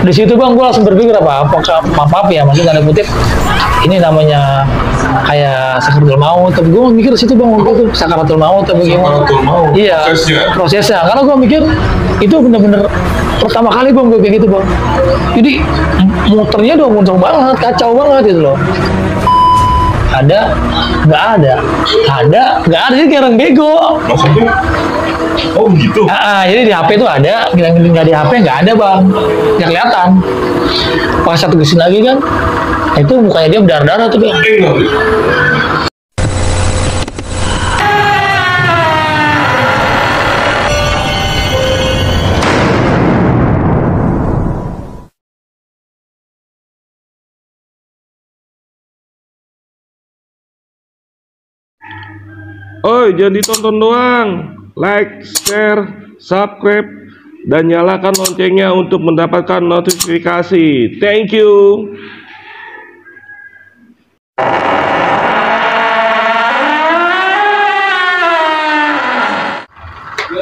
Di situ bang, gue langsung berpikir apakah maaf ya, maksudnya tanda kutip ini namanya kayak sakaratul maut. Tapi gue mikir di situ bang, waktu itu sakaratul maut atau bagaimana? Sakaratul maut. Iya, prosesnya. Karena gue mikir itu bener-bener pertama kali bang gue kayak gitu bang. Jadi muternya udah muncul banget, kacau banget gitu loh. Ada, nggak ada, nggak ada, jadi kayak orang bego. Maksudnya? Oh gitu? Jadi di HP itu ada, nggak di HP nggak ada bang, nggak kelihatan. Pas satu kesini lagi kan, itu mukanya dia berdarah-darah tuh bang. Oi, jangan ditonton doang. Like, share, subscribe, dan nyalakan loncengnya untuk mendapatkan notifikasi. Thank you.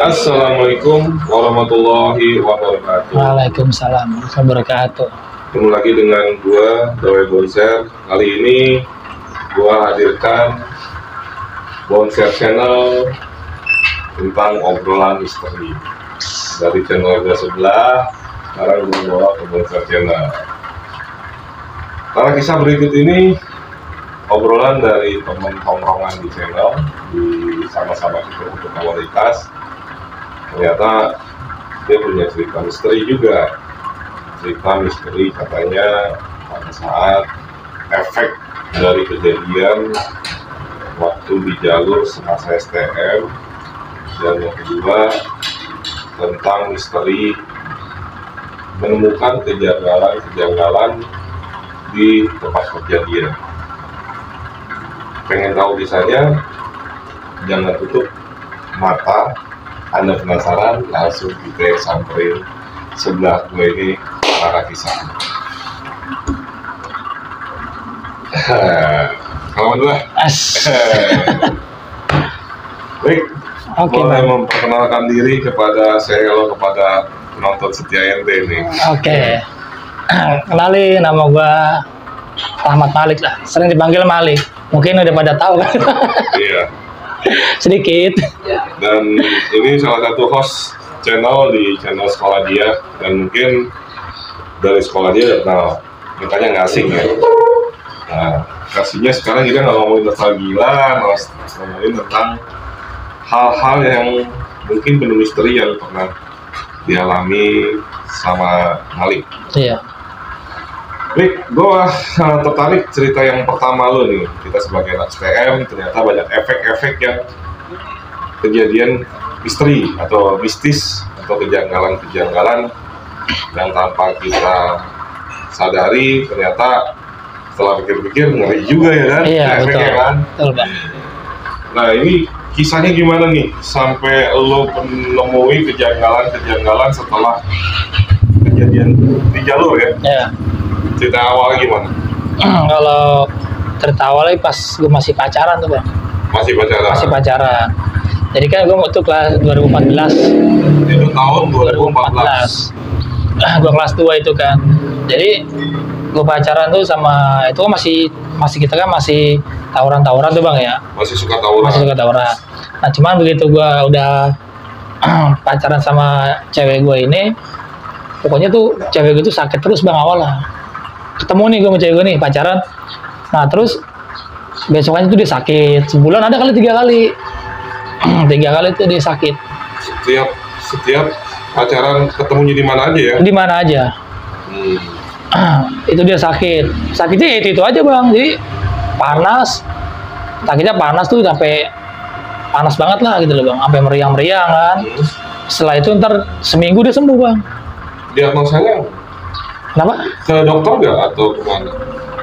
Assalamualaikum warahmatullahi wabarakatuh. Waalaikumsalam warahmatullahi wabarakatuh. Ketemu lagi dengan gua, Dawei Bonser. Kali ini gua hadirkan Bonser Channel tentang obrolan misteri dari channel gua sebelah. Sekarang gua bawa ke Bonser Channel. Karena kisah berikut ini obrolan dari teman tongkrongan di channel, di sama-sama untuk komunitas. Ternyata dia punya cerita misteri juga. Cerita misteri katanya pada saat efek dari kejadian waktu di jalur semasa STM, dan yang kedua tentang misteri menemukan kejanggalan di tempat kejadian. Pengen tahu kisahnya? Jangan tutup mata. Anda penasaran? Langsung kita samperin sebelah gue ini para kisah. Selamat dulu. Baik, boleh memperkenalkan diri kepada saya kalau kepada penonton setia ente nih. Oke. Kenalin, nama gua Rahmat Malik lah. Sering dipanggil Malik. Mungkin udah pada tahu kan? Iya. Sedikit. Dan ini salah satu host channel di channel sekolah dia, dan mungkin dari sekolah dia udah kenal. Makanya nggak asing ya. Nah, kasihnya sekarang kita nggak ngomongin tentang gila, ngomongin tentang hal-hal yang mungkin penuh misteri yang pernah dialami sama Malik. Iya. Baik, gue tertarik cerita yang pertama lo nih. Kita sebagai anak STM ternyata banyak efek-efek yang kejadian misteri atau mistis atau kejanggalan-kejanggalan yang tanpa kita sadari ternyata setelah pikir-pikir ngeri juga ya kan? Iya, betul. Kan? Betul, Bang. Nah, ini kisahnya gimana nih sampai lo menemui kejanggalan setelah kejadian di jalur ya? Iya. Cerita awalnya gimana? Kalau cerita awalnya pas gue masih pacaran tuh bang. Masih pacaran? Masih pacaran. Jadi kan gue waktu kelas 2014. Itu tahun 2014. Gue kelas 2 itu kan. Jadi gue pacaran tuh sama itu masih kita kan masih tawuran tuh bang ya. Masih suka tawuran. Nah cuman begitu gue udah pacaran sama cewek gue ini, pokoknya tuh cewek gue tuh sakit terus bang awalnya. Ketemu nih gue sama cewek gue nih pacaran. Nah terus besokannya tuh dia sakit. Sebulan ada kali 3 kali. 3 kali tuh dia sakit. Setiap pacaran ketemunya di mana aja ya? Di mana aja. Itu dia sakit. Sakitnya itu aja bang. Jadi panas. Sakitnya panas tuh sampai panas banget lah gitu loh bang. Sampai meriang-meriang kan. Setelah itu ntar seminggu dia sembuh bang. Diagnosanya? Kenapa? Ke dokter nggak atau kemana?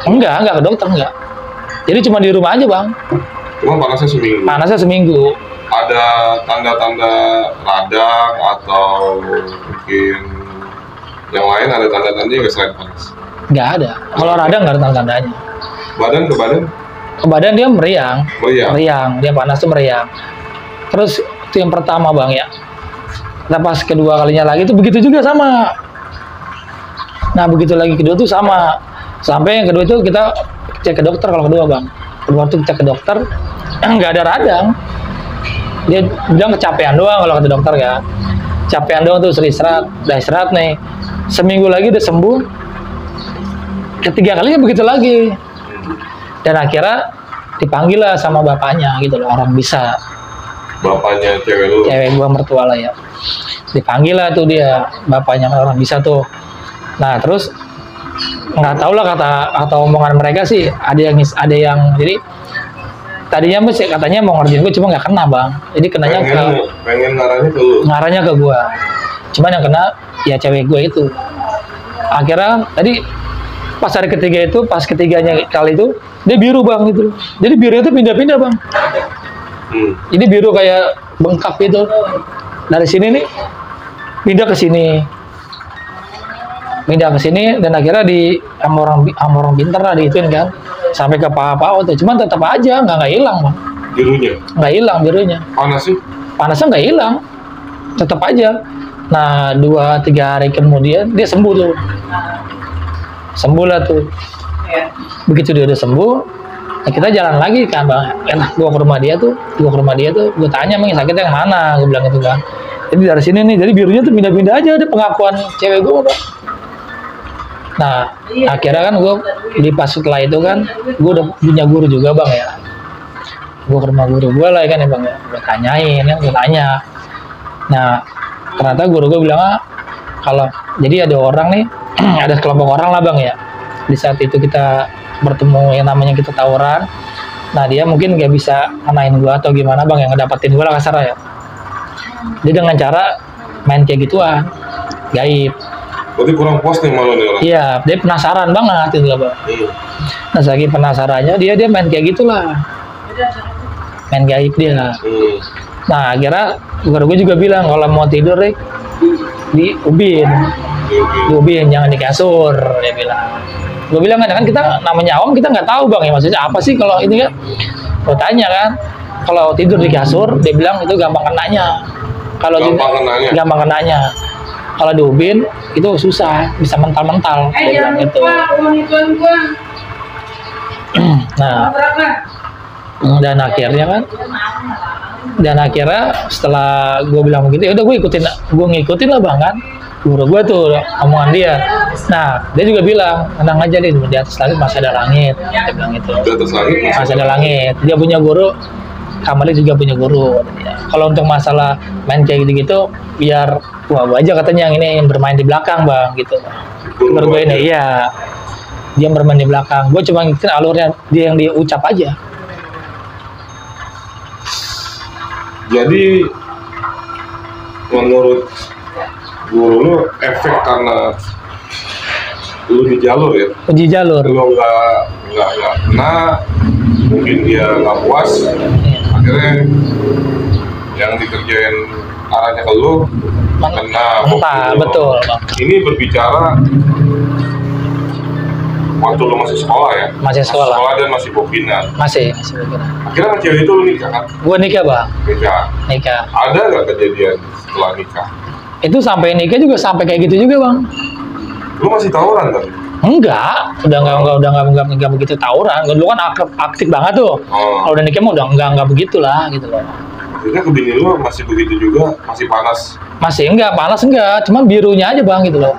Enggak ke dokter enggak. Jadi cuma di rumah aja bang. Cuma panasnya seminggu? Panasnya seminggu. Ada tanda-tanda radang atau mungkin yang lain ada tanda-tandanya nggak selain panas? Nggak ada. Kalau radang nggak ada tanda-tandanya. Badan ke badan? Ke badan dia meriang. Meriang. Dia panas tuh meriang. Terus itu yang pertama bang ya. Nah pas kedua kalinya lagi itu begitu juga sama. Nah begitu lagi kedua tuh sama, sampai yang kedua itu kita cek ke dokter. Kalau kedua bang, kedua tuh kita ke dokter nggak ada radang, dia bilang kecapean doang kalau kata dokter ya, capean doang tuh, istirahat, udah istirahat nih, seminggu lagi udah sembuh, ketiga kalinya begitu lagi, dan akhirnya dipanggil lah sama bapaknya gitu loh, orang bisa. Bapaknya cewek lu? Cewek gua, mertua lah ya. Dipanggil lah tuh dia, bapaknya orang bisa tuh. Nah terus nggak tahu lah kata omongan mereka sih, ada yang jadi tadinya masih katanya mau ngerjain gue, cuma nggak kena bang. Jadi kenanya pengen ngarahnya ke lu? Ngarahnya ke gua. Cuman yang kena ya cewek gue itu. Akhirnya tadi pas hari ketiga itu, pas ketiganya kali itu dia biru bang gitu. Jadi birunya itu pindah-pindah bang. Jadi biru kayak bengkak gitu. Dari sini nih pindah ke sini, dan akhirnya sama orang pintar lah diituin kan, sampai ke Pak tuh. Cuman tetap aja nggak hilang bang. Birunya? Nggak hilang birunya. Panas sih? Panasnya nggak hilang, tetap aja. Nah 2-3 hari kemudian dia sembuh tuh. Sembuh lah tuh. Begitu dia udah sembuh, nah kita jalan lagi kan bang. Gua ke rumah dia tuh, gua tanya emang sakitnya yang mana, gua bilang gitu kan. Jadi dari sini nih, jadi birunya tuh pindah-pindah aja, ada pengakuan cewek gua bang. Nah akhirnya kan gua di pas setelah itu kan, gua udah punya guru juga bang ya. Gua ke rumah guru gua lah kan ya bang ya, gua tanyain kan, gua tanya. Nah ternyata guru gua bilang kalau jadi ada orang nih, ada kelompok orang lah bang ya. Di saat itu kita bertemu yang namanya kita tawuran. Nah dia mungkin nggak bisa ngenain gua atau gimana bang, yang ngedapetin gua lah kasarnya ya. Dia dengan cara main kayak gituan, gaib. Berarti kurang puas nih malu nih orang. Iya, dia penasaran banget itu lah bang. Nah saking penasarannya dia main kayak gitulah, main gaib dia. Nah akhirnya guru gue juga bilang kalau mau tidur nih di ubin, jangan di kasur, dia bilang. Gue bilang kan kita namanya awam, kita nggak tahu bang ya maksudnya apa sih kalau ini kan. Gue tanya kan, kalau tidur di kasur, dia bilang itu gampang kenanya. Kalau gampang kenanya. Kalau di ubin itu susah, bisa mental-mental. Dia bilang gitu. Nah, dan akhirnya setelah gue bilang begitu, ya udah gue ngikutin lah bang kan. Guru gue tuh omongan dia. Nah dia juga bilang tenang aja deh, di atas langit masih ada langit. Dia bilang itu. Di atas langit masih ada langit. Dia punya guru, Kamali juga punya guru. Ya. Kalau untuk masalah main kayak gitu-gitu, biar gua aja katanya yang bermain di belakang bang gitu. Guru gue ini iya, dia bermain di belakang. Gue cuma ngikutin alurnya dia yang diucap aja. Jadi menurut guru lu efek karena lu di jalur ya? Di jalur. Lu nggak kena, mungkin dia nggak puas, akhirnya yang dikerjain arahnya ke lu kena. Betul. Ini berbicara waktu lu masih sekolah ya? Masih sekolah dan masih bobinan? Masih bobinan. Akhirnya sama cewek itu lu nikah kan? Gua nikah bang. Nikah. Ada nggak kejadian setelah nikah? Itu sampai nikah juga sampai kayak gitu juga bang. Lu masih tawuran kan? Enggak, udah nggak begitu tawuran. Dulu kan aktif banget tuh. Kalau udah nikah mah udah nggak begitulah gitu loh. Maksudnya ke bini lu masih begitu juga, masih panas? Masih enggak, panas enggak, cuma birunya aja bang gitu loh.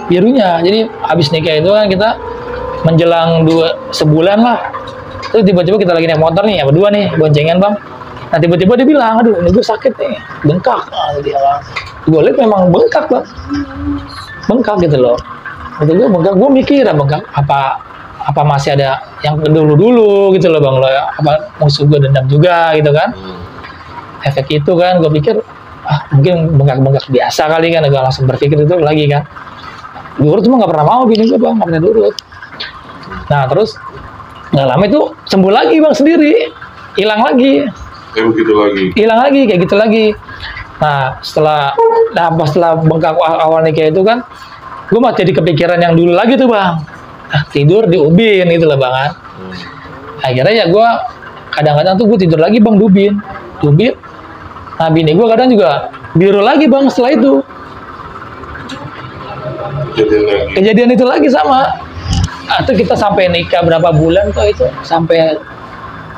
Birunya, jadi habis nikah itu kan kita menjelang sebulan lah. Terus tiba-tiba kita lagi naik motor nih, ya berdua nih, boncengan bang. Nah tiba-tiba dia bilang, aduh ini gue sakit nih, bengkak. Gue lihat memang bengkak bang, bengkak gitu loh. Itu gue mikir bengkak apa masih ada yang dulu gitu loh bang, lo apa musuh gue dendam juga gitu kan. Efek itu kan gue pikir mungkin bengkak biasa kali kan, gue langsung berpikir itu lagi kan. Durut cuma nggak pernah mau bini gue bang, nggak pernah durut. Nah terus nggak lama itu sembuh lagi bang sendiri, hilang lagi. Hilang lagi kayak gitu lagi. Nah setelah bengkak awal nikah itu kan, gue masih jadi kepikiran yang dulu lagi tuh bang. Tidur di ubin gitu loh bang kan. Akhirnya ya gue kadang-kadang tuh gue tidur lagi bang di ubin. Nah bini gue kadang juga biru lagi bang setelah itu. Kejadian itu lagi sama. Itu kita sampai nikah berapa bulan tuh itu, sampai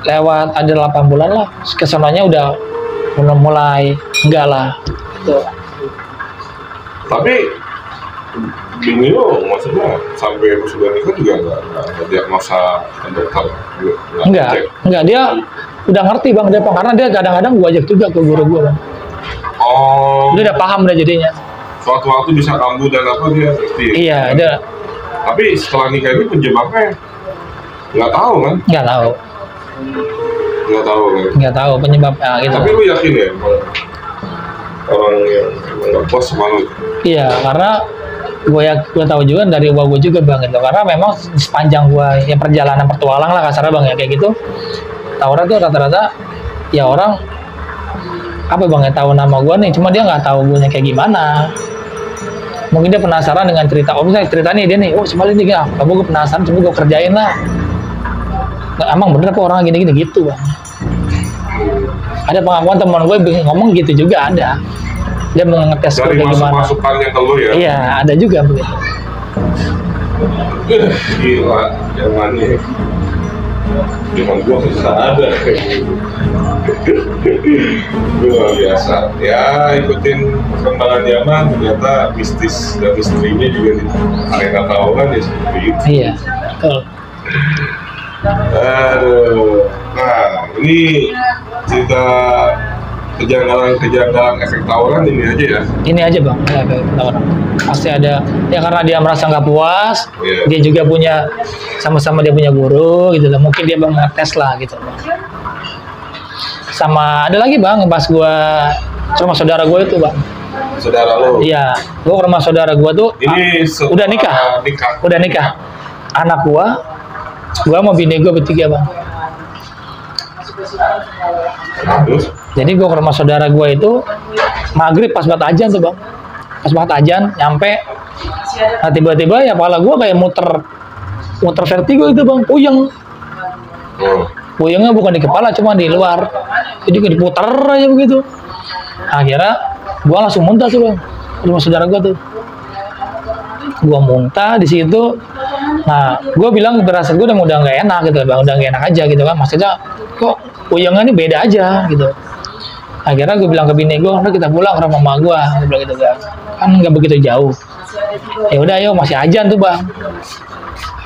lewat ada 8 bulan lah. Kesananya udah mulai enggak lah. Gitu. Tapi bini lo maksudnya sampai sudah nikah juga nggak diagnosa ke dokter? Enggak, dia udah ngerti bang, karena dia kadang-kadang gua ajak juga ke guru gua bang. Oh. Dia udah paham udah jadinya. Suatu waktu bisa kambuh dan apa dia ngerti. Iya, dia. Tapi setelah nikah ini penjebaknya nggak tahu kan? Nggak tahu Kan? Nggak tahu penyebabnya gitu. Tapi lu yakin ya orang yang nggak puas sama lu? Iya, karena gue tahu juga dari gua juga bang gitu. Karena memang sepanjang gua ya perjalanan petualang lah kasarnya bang ya kayak gitu. Tauran tuh rata-rata ya orang apa bang ya tahu nama gua nih, cuma dia nggak tahu gue kayak gimana. Mungkin dia penasaran dengan cerita, misalnya ceritanya dia nih, semalin nih, kamu gue penasaran, coba gue kerjain lah. Nah, emang bener kok orang gini-gini gitu bang. Ada pengakuan teman gue ngomong gitu juga ada. Dia mau ngetes dari kayak gimana. masukannya ke lu ya? Iya, ada juga begitu. Gila, zamannya. Zaman gua susah ada kayak gitu. Luar biasa. Ya ikutin perkembangan zaman, ternyata mistis dan misterinya juga di arena tawuran ya seperti itu. Iya, betul. Aduh. Nah, ini cerita kejanggalan efek tawuran ini aja ya. Ini aja bang, ya, tawuran. Pasti ada, ya karena dia merasa nggak puas, Iya. dia juga punya, sama-sama dia punya guru gitu lah. Mungkin dia bang ngetes lah gitu. Sama ada lagi bang, pas gua ke rumah saudara gue itu bang. Saudara lo? Iya, gua ke rumah saudara gua tuh. Ini udah nikah. Udah nikah. Anak gua mau bini gua bertiga bang. Terus? Jadi gua ke rumah saudara gua itu maghrib pas banget ajan tuh bang. Pas banget ajan, nyampe. Nah tiba-tiba ya kepala gua kayak muter vertigo itu bang, puyeng. Puyengnya bukan di kepala, cuma di luar. Jadi kayak diputer aja begitu. Akhirnya gua langsung muntah tuh bang, ke rumah saudara gua tuh. Gua muntah di situ. Nah, gua bilang berasa gua udah nggak enak gitu bang, udah nggak enak aja gitu kan. Maksudnya kok puyengnya ini beda aja gitu. Akhirnya gue bilang ke bini gue, udah kita pulang ke rumah mama gue, gue bilang gitu kan nggak begitu jauh. Ya udah ayo masih ajan tuh bang.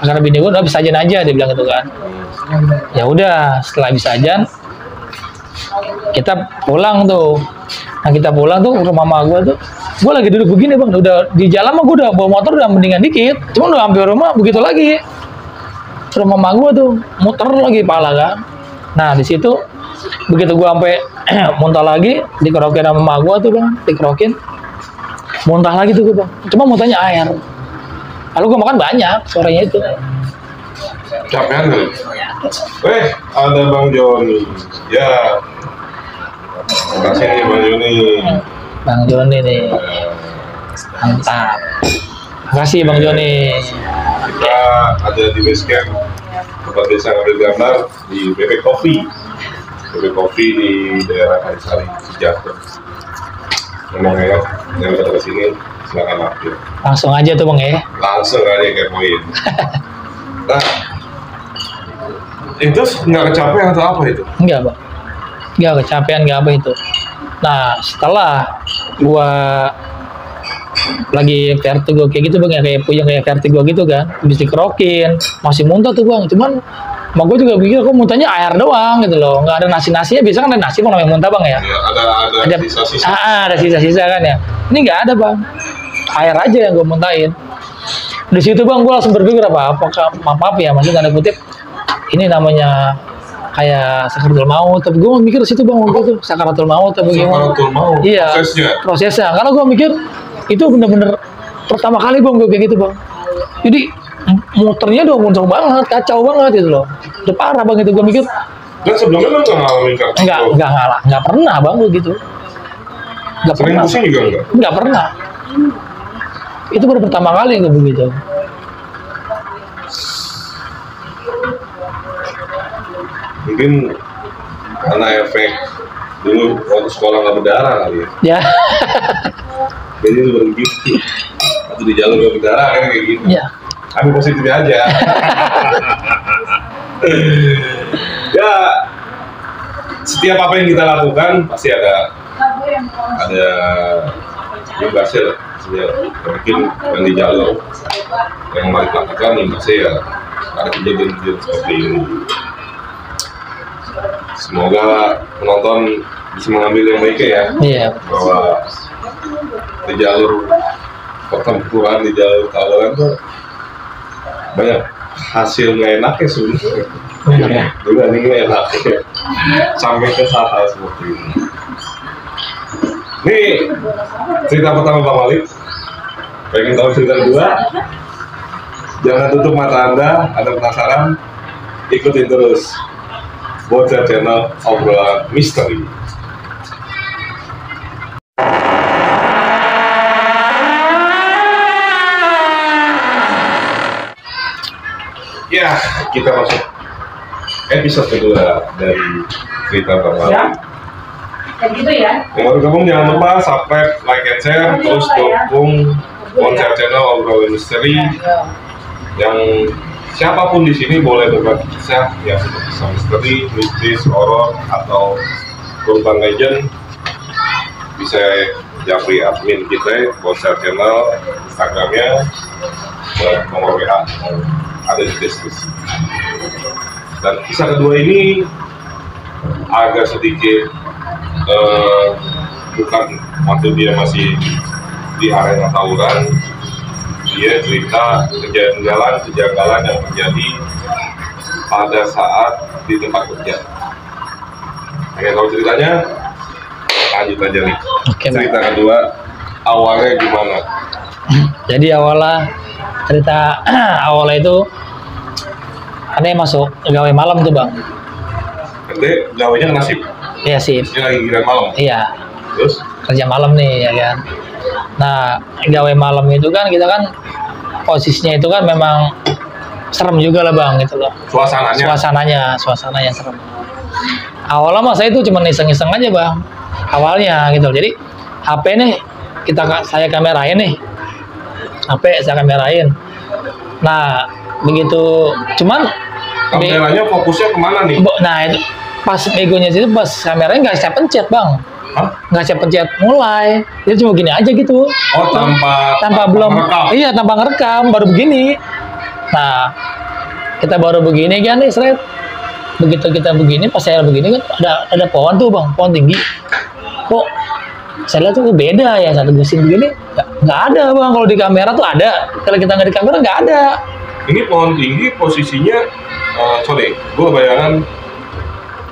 Karena bini gue udah bisa ajan aja, dia bilang gitu kan. Ya udah setelah bisa ajan, kita pulang tuh. Nah kita pulang tuh ke rumah mama gue tuh, gue lagi duduk begini bang, udah di jalan mah gue udah bawa motor udah mendingan dikit, cuma udah hampir rumah begitu lagi. Rumah mama gue tuh muter lagi pala kan. Nah di situ begitu gue sampai muntah lagi, dikerokin sama mama gue tuh bang, dikerokin, muntah lagi tuh gue bang, cuma muntahnya air. Lalu gue makan banyak sorenya itu. Capean nggak? Ada Bang Joni. Ya. Makasih nih Bang Joni. Bang Joni nih, mantap. Makasih Bang Joni. Kita ada di base camp tempat desa ngambil gambar di BP Coffee. BP Coffee di daerah Kalisari, Sejahtera. Memang ya, yang datang ke sini silakan mampir. Langsung aja tuh bang ya. Langsung aja kepoin. Nah, itu nggak kecapean atau apa itu? Enggak bang, enggak kecapean, enggak apa itu. Nah setelah gua lagi vertigo kayak gitu bang ya, kayak puyeng kayak vertigo gitu kan, habis dikerokin masih muntah tuh bang, cuman mak gue juga pikir kok muntahnya air doang gitu loh, nggak ada nasinya. Biasa kan ada nasi bang namanya muntah bang ya, Ya ada sisa-sisa. Ada sisa-sisa kan ya, ini nggak ada bang, air aja yang gue muntahin. Di situ bang gue langsung berpikir apakah maaf ya, maksudnya tanda kutip ini namanya kayak sakaratul maut, tapi gue mikir situ bang waktu itu sakaratul maut atau gimana? Sakaratul maut. Iya. Prosesnya. Karena gue mikir itu bener-bener pertama kali bang gue kayak gitu bang. Jadi muternya udah muncul banget, kacau banget gitu loh. Udah parah bang itu gue mikir. Dan sebelumnya lo nggak ngalamin kartu? Nggak pernah bang gue gitu. Nggak Sering pernah. pusing juga nggak? Nggak pernah. Itu baru pertama kali gue begitu. Mungkin karena efek dulu waktu sekolah nggak berdarah kali ya. Ya. Jadi itu begitu. waktu di jalur udara kan kayak gitu. Iya. Ambil positifnya aja. Ya, setiap apa yang kita lakukan pasti ada imbasnya lah. Mungkin yang di jalur yang Malik lakukan imbasnya ya ada kejadian-kejadian seperti ini. Semoga penonton bisa mengambil yang baiknya ya. Iya. Bahwa di jalur pertempuran, di jalur tawuran tuh banyak hasil nggak enaknya sebenarnya. Ya. Juga nih nggak enaknya sampai ke hal-hal seperti ini. Ini cerita pertama Bang Malik. Pengen tahu cerita kedua? Jangan tutup mata Anda penasaran? Ikutin terus Bocah Channel Obrolan Misteri. Ya, kita masuk episode kedua dari cerita Bang Malik. Ya, kayak gitu ya. Yang baru gabung jangan lupa subscribe, like, and share, terus dukung Bocah Channel Obrolan Misteri. Yang siapapun di sini boleh berbagi kisah yang sudah kisah misteri, mistis, horor, atau urban legend. Bisa japri admin kita, Bocah Channel, Instagramnya, nomor WA ada di deskripsi. Dan kisah kedua ini agak sedikit bukan waktu dia masih di arena tawuran, dia cerita kejanggalan yang terjadi pada saat di tempat kerja. Pengen tahu ceritanya? Lanjut aja nih. Oke, Cerita kedua awalnya gimana? Jadi cerita awalnya itu ada yang masuk gawe malam tuh bang. Nanti gawainya nasib. Iya sih. Ini lagi giliran malam. Iya. Terus? Kerja malam nih ya kan. Nah gawe malam itu kan kita kan posisinya itu kan memang serem juga lah bang gitu loh. Suasananya. Suasananya serem. Awalnya mah saya itu cuma iseng-iseng aja bang. Awalnya gitu. Jadi HP nih saya kamerain nih. HP saya kamerain. Nah begitu cuman Kameranya fokusnya kemana nih? Nah itu pas egonya itu pas kameranya nggak saya pencet bang. Hah? Nggak saya pencet mulai, dia cuma gini aja gitu. Oh tanpa belum ngerekam. Iya tanpa ngerekam baru begini. Nah kita baru begini kan nih seret. Begitu kita begini pas saya begini kan ada pohon tuh bang, pohon tinggi. Kok saya lihat tuh beda ya satu gesin begini nggak ada bang. Kalau di kamera tuh ada, kalau kita nggak di kamera nggak ada. Ini pohon tinggi posisinya gue bayangan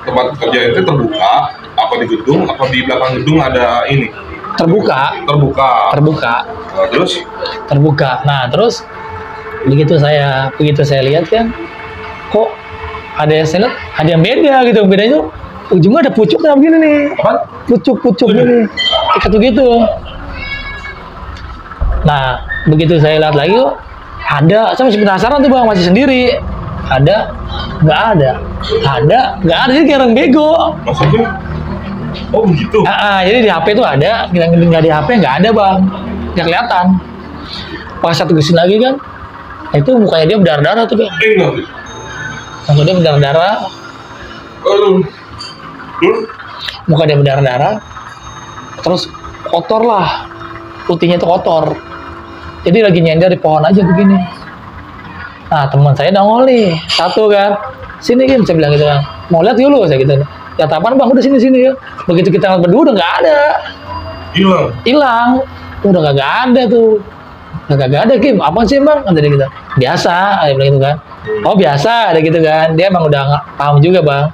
tempat kerja itu terbuka apa di gedung apa di belakang gedung ada ini Terbuka. Terus Terbuka. Nah terus begitu saya lihat kan, kok ada yang beda gitu. Bedanya ujungnya ada pucuknya begini nih. Pucuk gini. Kayak gitu. Nah begitu saya lihat lagi kok ada. Saya masih penasaran tuh bang, masih sendiri. Ada, nggak ada. Jadi kayak orang bego. maksudnya? Oh begitu? Jadi di HP itu ada, nggak di HP nggak ada bang, nggak kelihatan. Pas satu gesin lagi kan, itu mukanya dia berdarah-darah tuh bang. Enggak. Muka dia berdarah-darah. Muka dia berdarah-darah. Terus kotor lah, putihnya itu kotor. Jadi lagi nyender di pohon aja begini. Nah teman saya nongol nih satu kan, sini Kim, saya bilang gitu kan, mau lihat dulu saya gitu. Ya apaan bang, udah sini ya. Begitu kita ngeliat berdua udah nggak ada, hilang, udah nggak ada tuh, nggak ada Kim, apa sih bang? Kata dia gitu, biasa, dia bilang gitu kan. Oh biasa, ada gitu kan, dia emang udah nggak paham juga bang.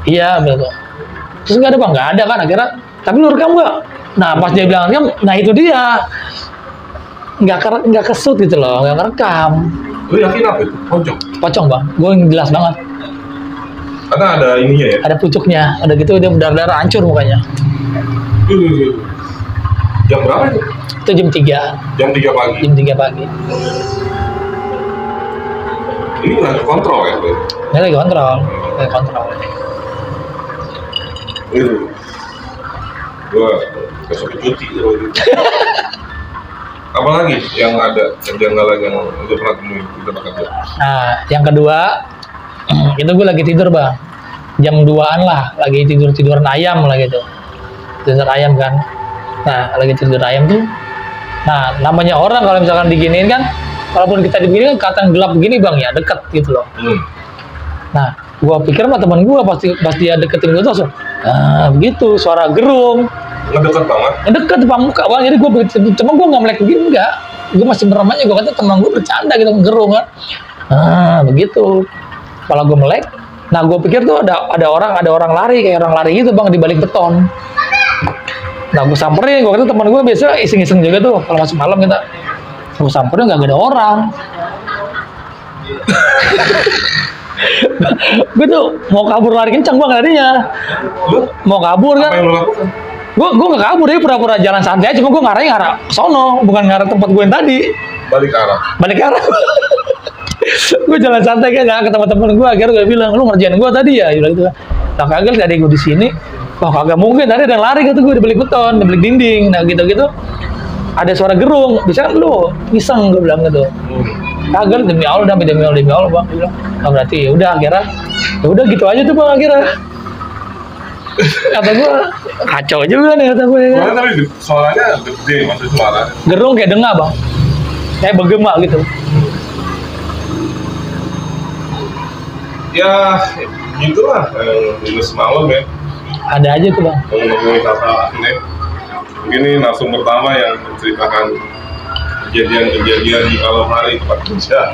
Iya betul. Terus nggak ada bang, nggak ada kan akhirnya. Tapi lu rekam nggak? Nah pas dia bilang rekam, nah itu dia nggak kesut gitu loh, nggak ngerekam. Lu yakin apa itu? Pocong bang, gue jelas banget. Karena ada ininya ya? Ada pucuknya, ada gitu dia berdarah hancur mukanya. Jam berapa itu? Itu jam 3. Jam 3 pagi? Jam 3 pagi. Ini lagi kontrol ya? Ini lagi kontrol. Gue besok cuti gitu. Apalagi yang ada kejanggalan yang udah pernah temuin di tempat kerja? Nah, yang kedua, itu gue lagi tidur bang, jam 2-an lah, lagi tiduran ayam lah gitu, tidur ayam kan. Nah, lagi tidur ayam tuh, nah namanya orang kalau misalkan diginiin kan, walaupun kita diginiin kan kelihatan gelap begini bang ya, deket gitu loh. Nah, gue pikir sama teman gue pas dia deketin gue tuh, begitu suara gerung. Ngedeket banget? Ngedeket depan muka bang, jadi gue begitu, cuma gue nggak melek begini enggak, gue masih merem aja, gue kata teman gue bercanda gitu, gerung kan. Begitu. Kalau gue melek, nah gue pikir tuh ada orang lari, kayak orang lari gitu bang, di balik beton. Nah gue samperin, gue kata teman gue biasa iseng-iseng juga tuh, kalau masuk malam kita, gue samperin nggak ada orang. Gue tuh mau kabur lari kencang bang larinya, mau kabur kan? Apa yang lo lakukan? Gue nggak kabur, dia pura-pura jalan santai aja, cuma gue ngarah sono, bukan ngarah tempat gue yang tadi. Balik arah. Gue jalan santai kan ke teman-teman gue, akhirnya gue bilang, lu ngerjain gue tadi ya, bilang gitu. Nah kagak tadi gue di sini, wah kagak mungkin, tadi ada yang lari gitu gue di balik beton, di balik dinding, nah gitu-gitu. Ada suara gerung, bisa kan lu iseng, gue bilang gitu. Kagak, demi Allah bang, dia bilang. Nah berarti ya udah akhirnya, ya udah gitu aja tuh bang akhirnya. Kata gue kacau juga nih kata gue. Soalnya tapi suaranya gede, maksudnya suara. Gerung kayak dengar bang, kayak bergema gitu. Ya gitulah yang semalam ya. Ada aja tuh bang. Ngomongin kata ini. Begini langsung pertama yang menceritakan kejadian-kejadian di malam hari tempat kerja.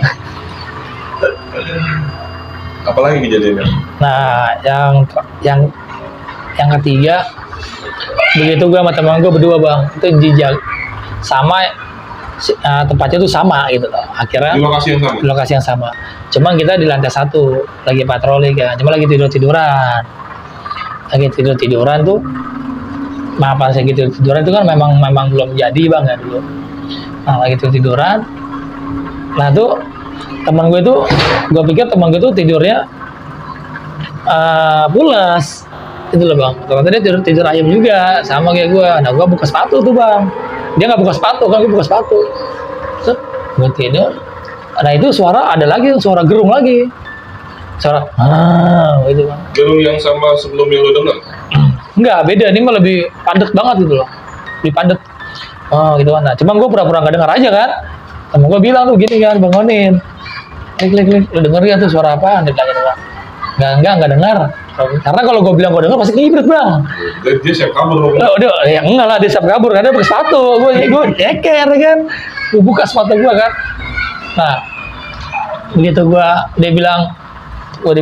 Apalagi kejadiannya? Nah, yang ketiga, begitu gue sama teman gue berdua bang, itu jijak sama tempatnya tuh sama gitu loh. Akhirnya Di lokasi yang sama. Cuma kita di lantai 1 lagi patroli kan, cuma lagi tiduran tuh. Maaf saya gitu tiduran itu kan memang belum jadi bang ya dulu. Nah lagi tiduran, nah tuh teman gue tuh, gue pikir teman gue tuh tidurnya pulas, itu loh bang. Ternyata dia tidur ayam juga, sama kayak gue. Nah gue buka sepatu tuh bang, dia nggak buka sepatu kan, gue buka sepatu. Set, gue tidur. Nah itu ada lagi suara gerung lagi, suara gitu bang. Gerung yang sama sebelumnya lo dengar? Enggak, beda. Ini mah lebih padat banget gitu loh, lebih padat. Gitu kan. Nah, cuma gue pura-pura nggak dengar aja kan. Temen gue bilang tuh gini kan, bangunin. Klik. Lu denger ya tuh suara apaan? Dia bilang gitu kan. Nggak dengar. Karena kalau gue bilang gue dengar pasti ngibrit bang. Dia siap kabur. Ya enggak lah, dia siap kabur karena dia pakai sepatu. Gue nyeker kan. Gue buka sepatu gue kan. Nah, begitu dia bilang gue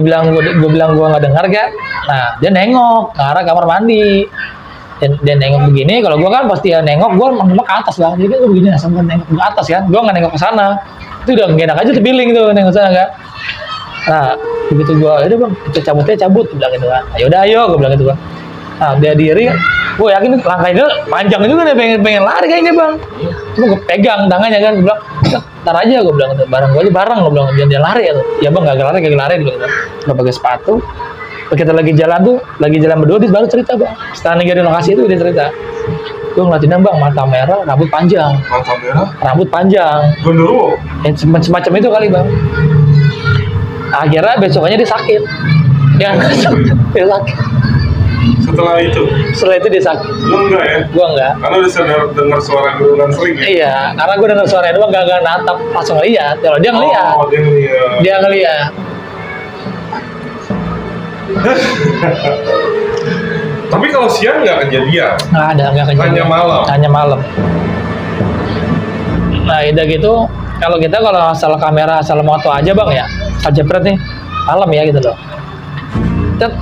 bilang gue nggak dengar kan. Nah, dia nengok ke arah kamar mandi. Dia nengok begini, kalau gue kan pasti nengok, gue nengok ke atas bang. Jadi kan gue begini, sambil nengok ke atas kan. Gue nggak nengok ke sana. Itu udah nggak enak aja tuh feeling tuh nengok sana kan. Nah, begitu gue, udah bang, kita cabut, bilang gitu kan. Yaudah ayo, gue bilang gitu kan. Nah, dia diri, gue yakin langkahnya panjang juga nih, pengen lari kayaknya bang. Cuma gue pegang tangannya kan, gue bilang, ntar aja gue bilang gitu, bareng gue aja gue bilang, biar dia lari ya tuh. Ya bang, gak lari, dia bilang gitu. Udah pakai sepatu, kita lagi jalan berdua, dia baru cerita bang. Setelah ninggalin lokasi itu dia cerita. Gue ngeliatin bang, mata merah, rambut panjang. Mata merah? Rambut panjang. Genderuwo? Semacam itu kali bang. Akhirnya besoknya dia sakit. Dia sakit. Setelah itu dia sakit. Lu enggak ya? Gua enggak. Karena udah sadar dengar suara gerungan sering ya? Iya, karena gua dengar suara doang, gak natap langsung lihat. Kalau dia ngeliat. Oh, dia ngeliat. Tapi kalau siang nggak kejadian? Nggak kejadian. Hanya malam. Nah, udah gitu, kalau asal kamera, asal moto aja bang ya, jepret nih, malam ya gitu loh.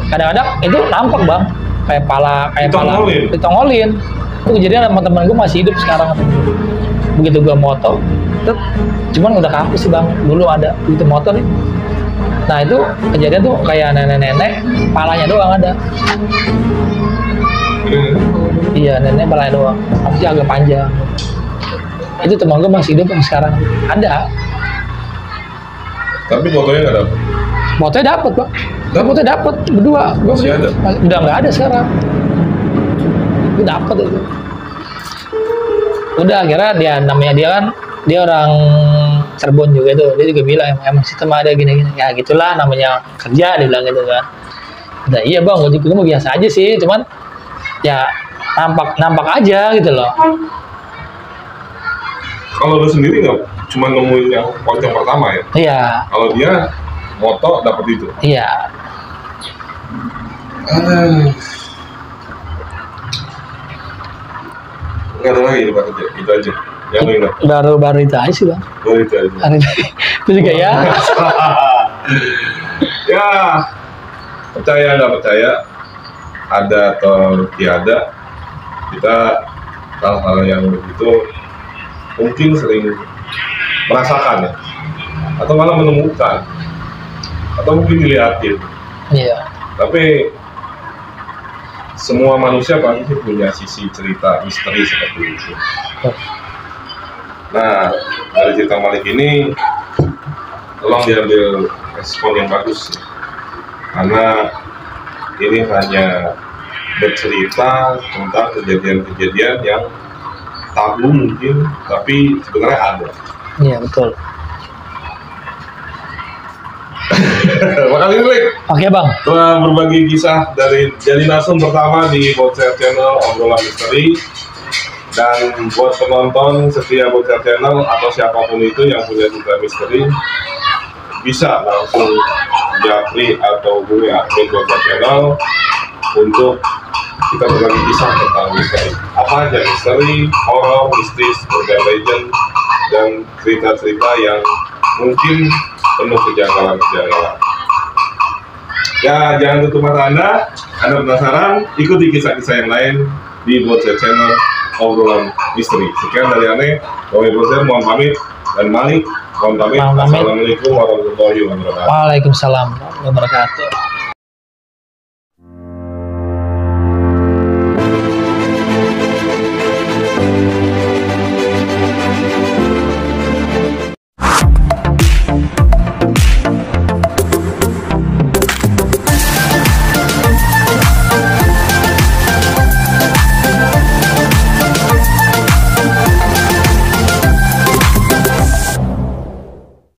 Kadang-kadang itu nampak bang, kayak pala ditongolin. Itu kejadian sama temen gue masih hidup sekarang. Begitu gue moto, cuman udah kapus sih bang. Dulu ada begitu motor nih. Nah itu kejadian tuh kayak nenek-nenek, palanya doang ada. Iya, nenek palanya doang, tapi agak panjang. Itu teman gue masih hidup sampai sekarang. Ada. Tapi fotonya nggak dapet? Fotonya dapet bang. Fotonya dapet berdua. Masih ada? Udah nggak ada sekarang. Itu dapet itu. udah akhirnya dia kan dia orang Cirebon juga tuh, dia juga bilang emang sistem ada gini-gini, ya gitulah namanya kerja, dia bilang gitu kan. Udah iya bang, gue juga mau biasa aja sih, cuman ya nampak aja gitu loh. Kalau lu sendiri nggak cuma nemuin yang poin yang pertama ya? Iya. Kalau dia moto dapat itu. Iya. Nggak ada lagi di kerja, itu aja. Yang lu ingat. Baru itu aja sih bang. Baru itu aja. Itu juga ya. Ya, percaya nggak percaya, ada atau tiada, kita hal-hal yang begitu mungkin sering merasakan ya, atau malah menemukan, atau mungkin dilihatin. Iya. Tapi semua manusia pasti punya sisi cerita misteri seperti itu. Nah, dari cerita Malik ini tolong diambil respon yang bagus, karena ini hanya bercerita tentang kejadian-kejadian yang tabu mungkin, tapi sebenarnya ada. Iya betul. Makasih Rick Oke bang. telah berbagi kisah dari jadi narsum pertama di Bocah Channel Obrolan Misteri. Dan buat penonton setia Bocah Channel atau siapapun itu yang punya cerita misteri, bisa langsung japri atau hubungi admin Bocah Channel untuk kita berbagi kisah tentang misteri. Apa aja misteri, horor, mistis, urban legend, dan cerita-cerita yang mungkin penuh kejanggalan-kejanggalan. Ya, jangan tutup mata Anda penasaran, ikuti kisah-kisah yang lain di Bocah Channel Obrolan Misteri. Sekian dari Ane, kami Bocah mohon pamit, dan Malik mohon pamit. Assalamualaikum warahmatullahi wabarakatuh. Waalaikumsalam warahmatullahi wabarakatuh.